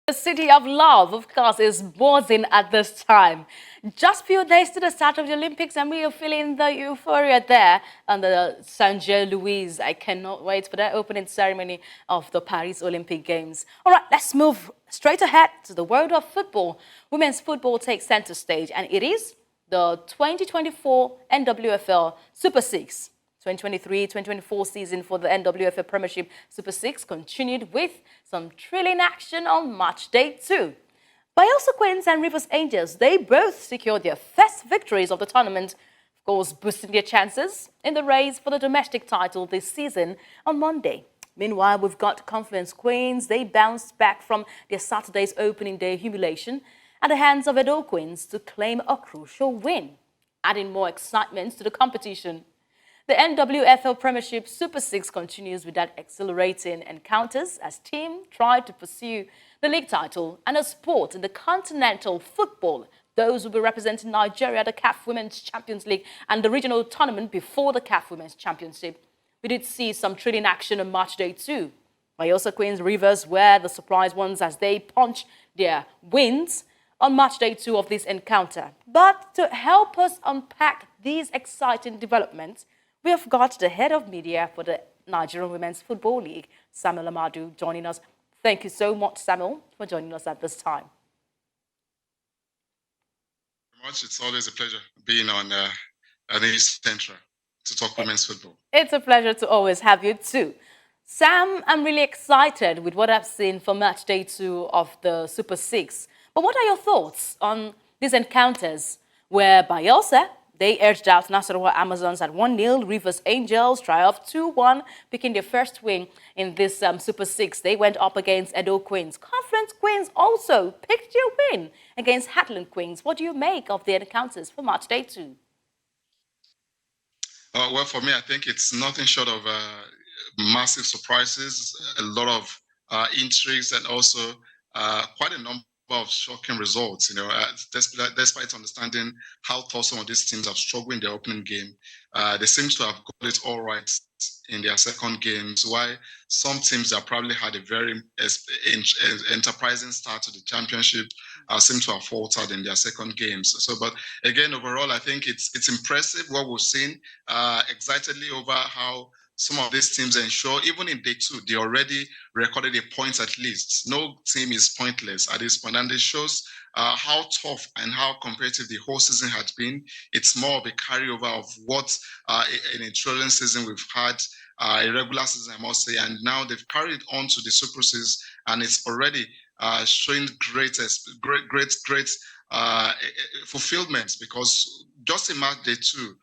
The city of love, of course, is buzzing at this time. Just few days to the start of the Olympics, and we are feeling the euphoria there on the Saint Louis. I cannot wait for the opening ceremony of the Paris Olympic Games. All right, let's move straight ahead to the world of football. Women's football takes center stage, and it is the 2024 NWFL Super Six. 2023-2024 season for the NWFL Premiership Super Six continued with some thrilling action on Matchday 2. Bayelsa Queens and Rivers Angels, they both secured their first victories of the tournament, of course boosting their chances in the race for the domestic title this season on Monday. Meanwhile, we've got Confluence Queens. They bounced back from their Saturday's opening day humiliation at the hands of Edo Queens to claim a crucial win, adding more excitement to the competition. The NWFL Premiership Super Six continues with that exhilarating encounters as teams try to pursue the league title and a sport in the continental football. Those will be representing Nigeria at the CAF Women's Champions League and the regional tournament before the CAF Women's Championship. We did see some thrilling action on Matchday 2. Bayelsa Queens Rivers were the surprise ones as they punched their wins on Matchday 2 of this encounter. But to help us unpack these exciting developments, we have got the head of media for the Nigerian Women's Football League, Samuel Ahmadu, joining us. Thank you so much, Samuel, for joining us at this time. It's always a pleasure being on East Central to talk women's football. It's a pleasure to always have you too. Sam, I'm really excited with what I've seen for Matchday 2 of the Super Six. But what are your thoughts on these encounters where Bayelsa, they edged out Nasarawa Amazons at 1-0. Rivers Angels triumphed 2-1, picking their first win in this Super Six. They went up against Edo Queens. Confluence Queens also picked their win against Heartland Queens. What do you make of the encounters for Matchday 2? Well, for me, I think it's nothing short of massive surprises, a lot of intrigues, and also quite a number of shocking results. Despite understanding how tough some of these teams have struggled in their opening game, they seem to have got it all right in their second games, while some teams that probably had a very enterprising start to the championship seem to have faltered in their second games. But again, overall, I think it's impressive what we've seen, excitedly over how some of these teams ensure, even in day 2, they already recorded a point at least. No team is pointless at this point, and it shows how tough and how competitive the whole season had been. It's more of a carryover of what in a trailing season we've had, a regular season, I must say, and now they've carried on to the Super Six, and it's already showing great fulfillment, because just in match day 2,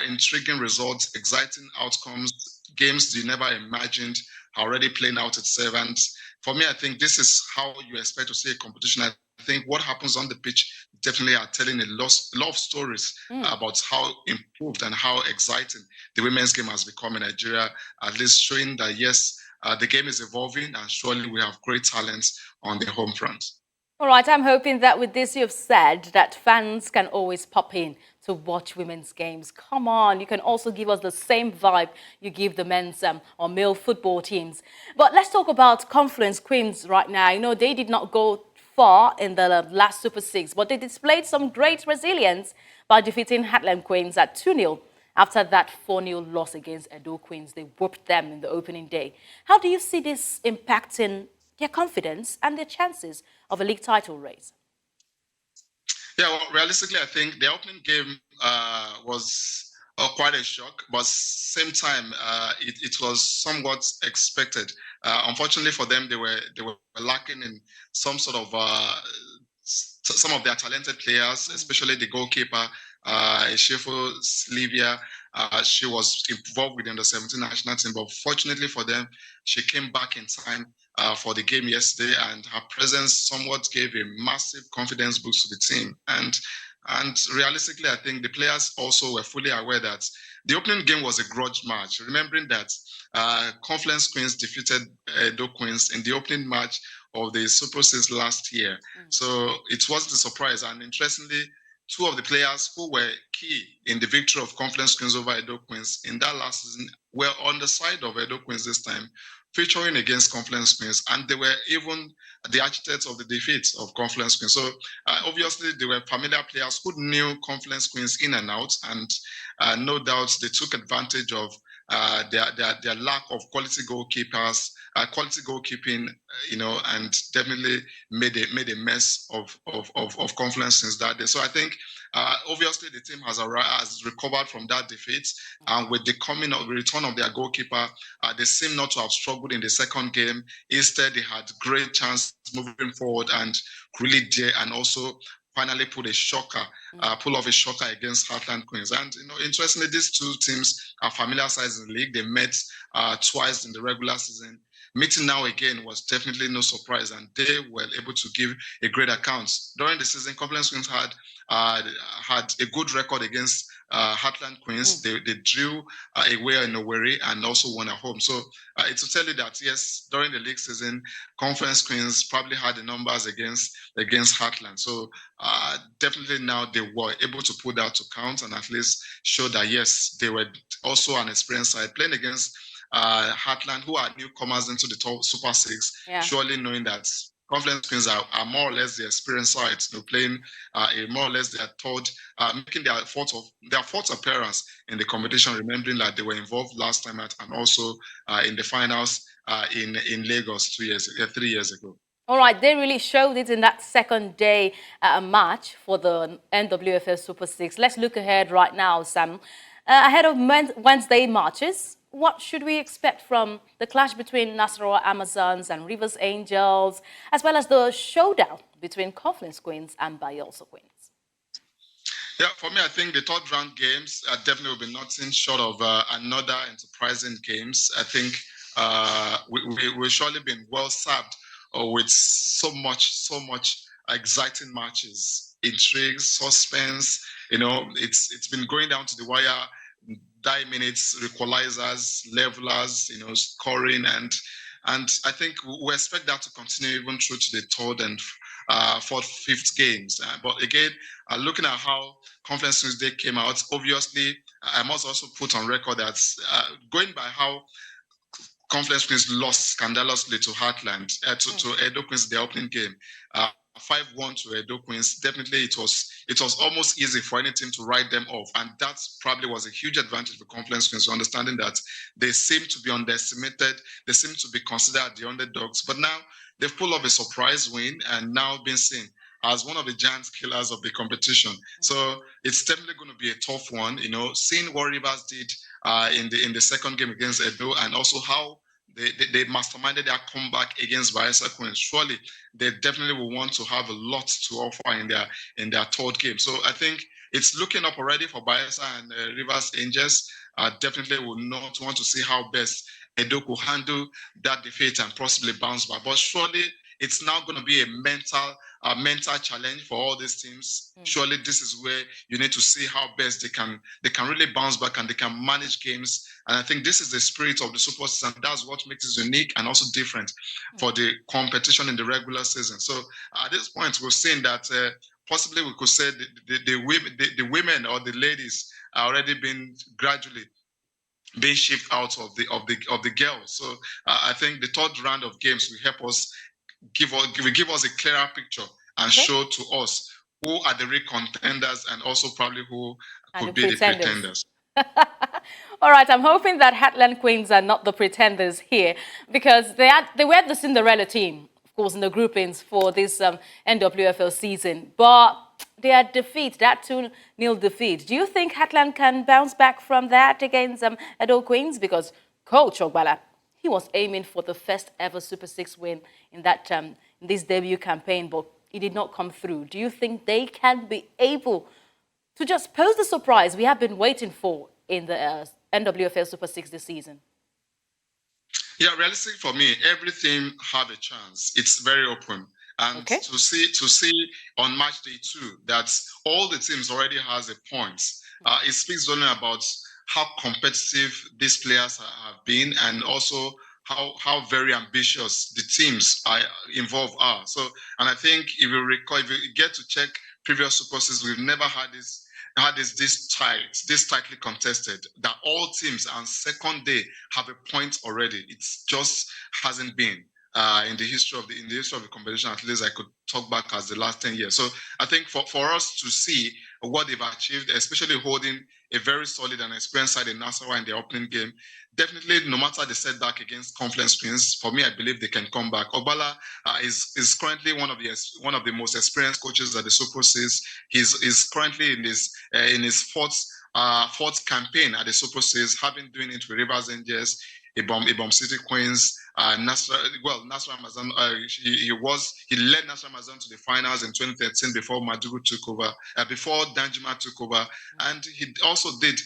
intriguing results, exciting outcomes, games you never imagined are already playing out itself. And for me, I think this is how you expect to see a competition. I think what happens on the pitch definitely are telling a lot of stories about how improved and how exciting the women's game has become in Nigeria, at least showing that, yes, the game is evolving, and surely we have great talents on the home front. All right, I'm hoping that with this you've said that fans can always pop in to watch women's games. Come on, you can also give us the same vibe you give the men's or male football teams. But let's talk about Confluence Queens right now. They did not go far in the last Super Six, but they displayed some great resilience by defeating Heartland Queens at 2-0. After that 4-0 loss against Edo Queens, they whooped them in the opening day. How do you see this impacting their confidence and their chances of a league title race? Yeah, well, realistically, I think the opening game was quite a shock, but same time, it was somewhat expected. Unfortunately for them, they were lacking in some sort of some of their talented players, especially the goalkeeper, Shefo Slivia. She was involved with the under-17 national team, but fortunately for them, she came back in time for the game yesterday, and her presence somewhat gave a massive confidence boost to the team. And realistically, I think the players also were fully aware that the opening game was a grudge match, remembering that Confluence Queens defeated Edo Queens in the opening match of the Super Six last year. So it wasn't a surprise. And interestingly, 2 of the players who were key in the victory of Confluence Queens over Edo Queens in that last season were on the side of Edo Queens this time. featuring against Confluence Queens, and they were even the architects of the defeat of Confluence Queens. So obviously they were familiar players who knew Confluence Queens in and out, and no doubt they took advantage of their lack of quality goalkeepers, quality goalkeeping, and definitely made a mess of Confluence since that day. So I think obviously the team has recovered from that defeat, and with the return of their goalkeeper, they seem not to have struggled in the second game. Instead, they had great chance moving forward and really dare, and also finally pull off a shocker against Heartland Queens. And interestingly, these two teams are familiar sides in the league. They met twice in the regular season. Meeting now again was definitely no surprise, and they were able to give a great account. During the season, Confluence Queens had a good record against Heartland Queens. They drew away in Owerri and also won at home. So it's to tell you that yes, during the league season, Confluence Queens probably had the numbers against Heartland. So definitely now they were able to put that to count and at least show that yes, they were also an experienced side playing against Heartland, who are newcomers into the top Super Six, surely knowing that Confluence Queens are more or less the experienced sides, playing more or less their third, making their fourth appearance in the competition. Remembering that they were involved last time and also in the finals in Lagos 3 years ago. All right, they really showed it in that second day match for the NWFL Super Six. Let's look ahead right now, Sam. Ahead of Wednesday matches, what should we expect from the clash between Nasarawa Amazons and Rivers Angels, as well as the showdown between Confluence Queens and Bayelsa Queens? Yeah, for me, I think the third round games definitely will be nothing short of another enterprising games. I think we've surely been well served with so much exciting matches, intrigues, suspense. It's been going down to the wire. 9 minutes, equalizers, levelers, scoring, and I think we expect that to continue even through to the third and fourth, fifth games. But again, looking at how Confluence Tuesday came out, obviously, I must also put on record that going by how Confluence Queens lost scandalously to Heartland, to Edo Queens, the opening game. 5-1 to Edo Queens. Definitely, it was almost easy for any team to write them off, and that probably was a huge advantage for Confluence Queens, understanding that they seem to be underestimated, they seem to be considered the underdogs. But now they've pulled off a surprise win and now been seen as one of the giant killers of the competition. So it's definitely going to be a tough one. Seeing what Rivers did in the second game against Edo, and also how they masterminded their comeback against Bayelsa Queens. Surely they definitely will want to have a lot to offer in their third game. So I think it's looking up already for Bayelsa and Rivers Angels. Definitely will not want to see how best Edo could handle that defeat and possibly bounce back. But surely it's now going to be a mental challenge for all these teams. Surely this is where you need to see how best they can really bounce back and they can manage games. And I think this is the spirit of the Super Six, and that's what makes it unique and also different for the competition in the regular season. So at this point, we're saying that possibly we could say the women or the ladies are already been gradually being shipped out of the girls. So I think the third round of games will help us give us a clearer picture and show to us who are the real contenders and also probably who could be the pretenders. All right, I'm hoping that Heartland Queens are not the pretenders here, because they were the Cinderella team, of course, in the groupings for this NWFL season. But their defeat, that 2-0 defeat, do you think Heartland can bounce back from that against Edo Queens? Because Coach Ogbala, he was aiming for the first ever Super Six win in that in this debut campaign, but it did not come through. Do you think they can be able to just pose the surprise we have been waiting for in the NWFL Super Six this season? Yeah, realistic for me, everything have a chance. It's very open. And to see on match day 2 that all the teams already has a point, it speaks only about how competitive these players have been, and also how very ambitious the teams involved are. So, and I think if you recall, if you get to check previous Super Six, we've never had this how this tightly contested, that all teams on second day have a point already. It's just hasn't been in the history of the competition. At least I could talk back as the last 10 years. So I think for us to see what they've achieved, especially holding a very solid and experienced side in Nasarawa in the opening game, definitely no matter the setback against Confluence Queens, for me I believe they can come back. Obala is currently one of the most experienced coaches at the Super Six. He's currently in his fourth campaign at the Super Six, having doing it with Rivers Angels, Ibom City Queens, Nasra Mazan. He led Nasra Mazan to the finals in 2013 before Madugu took over, before Danjuma took over, and he also did,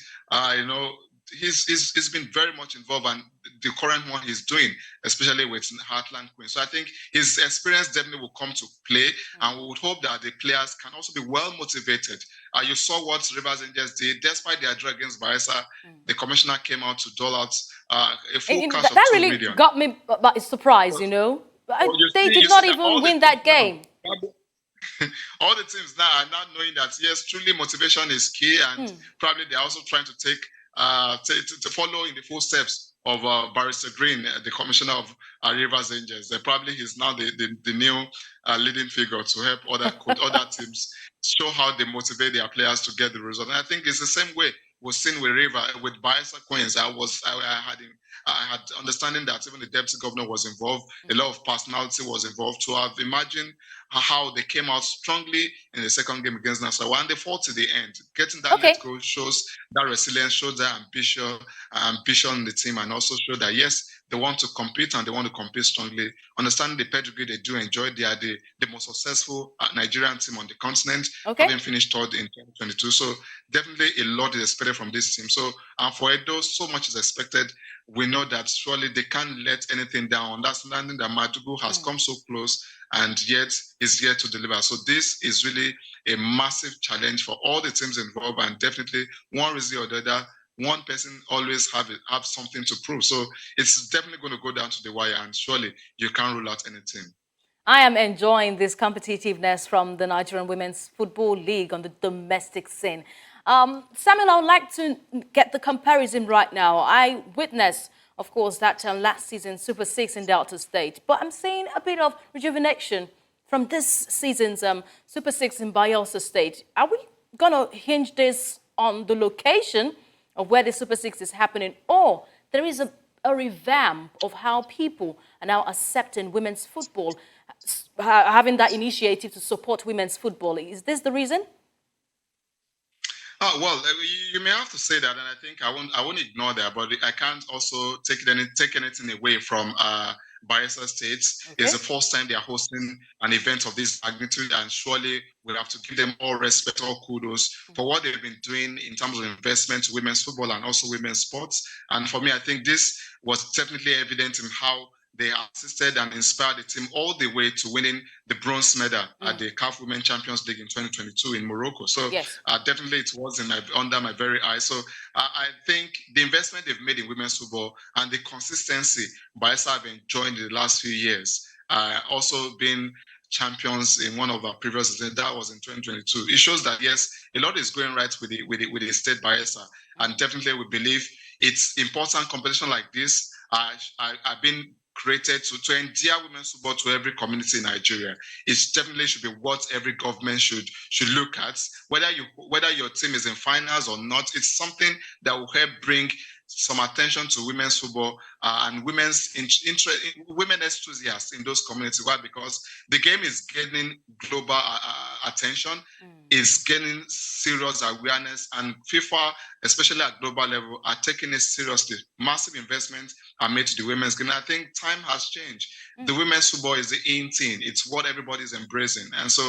he's been very much involved, and the current one he's doing, especially with Heartland Queens. So I think his experience definitely will come to play, and we would hope that the players can also be well motivated. You saw what Rivers Angels did, despite their draw against Bayelsa. The commissioner came out to dole out a full cash of that 2 really million. got me by surprise, they did not even win that game. All the teams now are now knowing that yes, truly motivation is key, and probably they're also trying to take to follow in the footsteps of Barrister Green, the commissioner of Rivers Angels. Probably he's now the new leading figure to help other teams show how they motivate their players to get the result. And I think it's the same way we've seen with Bayelsa Queens. I had understanding that even the deputy governor was involved. A lot of personality was involved. To have imagined how they came out strongly in the second game against Nasarawa, and they fought to the end. Getting that late goal shows that resilience, shows that ambition in the team, and also show that yes, they want to compete and they want to compete strongly. Understanding the pedigree they do enjoy, they are the most successful Nigerian team on the continent, having finished third in 2022. So definitely a lot is expected from this team. So for Edo, so much is expected. We know that surely they can't let anything down. Understanding that Madugu has come so close and yet is yet to deliver. So this is really a massive challenge for all the teams involved, and definitely one reason or the other, one person always have something to prove. So it's definitely going to go down to the wire, and surely you can't rule out anything. I am enjoying this competitiveness from the Nigerian Women's Football League on the domestic scene. Samuel, I would like to get the comparison right now. I witnessed, of course, that last season Super Six in Delta State, but I'm seeing a bit of rejuvenation from this season's Super Six in Bayelsa State. Are we going to hinge this on the location of where the Super Six is happening, or there is a revamp of how people are now accepting women's football, having that initiative to support women's football? Is this the reason? Well, you may have to say that, and I think I won't ignore that, but I can't also take anything away from Bayelsa State. It's the first time they are hosting an event of this magnitude, and surely we'll have to give them all respect, all kudos for what they've been doing in terms of investment to women's football and also women's sports. And for me, I think this was definitely evident in how they assisted and inspired the team all the way to winning the bronze medal at the CAF Women Champions League in 2022 in Morocco. So definitely it was under my very eye. So I think the investment they've made in women's football and the consistency Bayelsa have enjoyed in the last few years, also been champions in one of our previous seasons, that was in 2022. It shows that yes, a lot is going right with the state Bayelsa, and definitely we believe it's important competition like this. I've been created to endear women's football to every community in Nigeria. It definitely should be what every government should look at. Whether your team is in finals or not, it's something that will help bring some attention to women's football and women enthusiasts in those communities. Why? Because the game is gaining global attention, is gaining serious awareness, and FIFA, especially at global level, are taking it seriously. Massive investments are made to the women's game. I think time has changed. The women's football is the in thing. It's what everybody's embracing. And so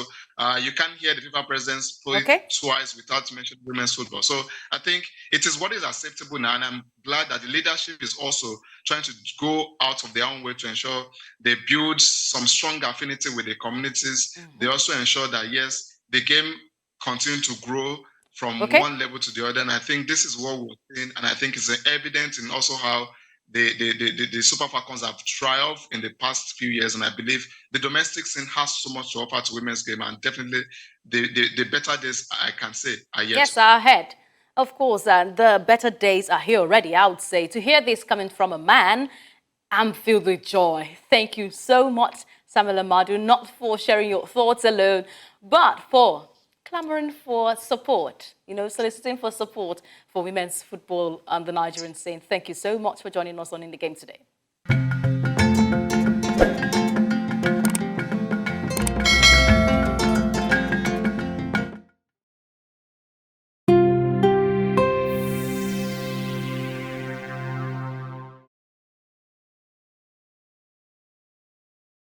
you can't hear the FIFA president play twice without mentioning women's football. So I think it is what is acceptable now. And I'm glad that the leadership is also trying to go out of their own way to ensure they build some strong affinity with the communities. They also ensure that, yes, the game continues to grow from one level to the other. And I think this is what we're seeing. And I think it's evident in also how the Super Falcons have triumphed in the past few years, and I believe the domestic scene has so much to offer to women's game, and definitely the better days, I can say, are yet. Yes, are ahead. Of course, and the better days are here already, I would say. To hear this coming from a man, I'm filled with joy. Thank you so much, Samuel Ahmadu, not for sharing your thoughts alone, but for clamoring for support, soliciting for support for women's football and the Nigerian scene. Thank you so much for joining us on In the Game today.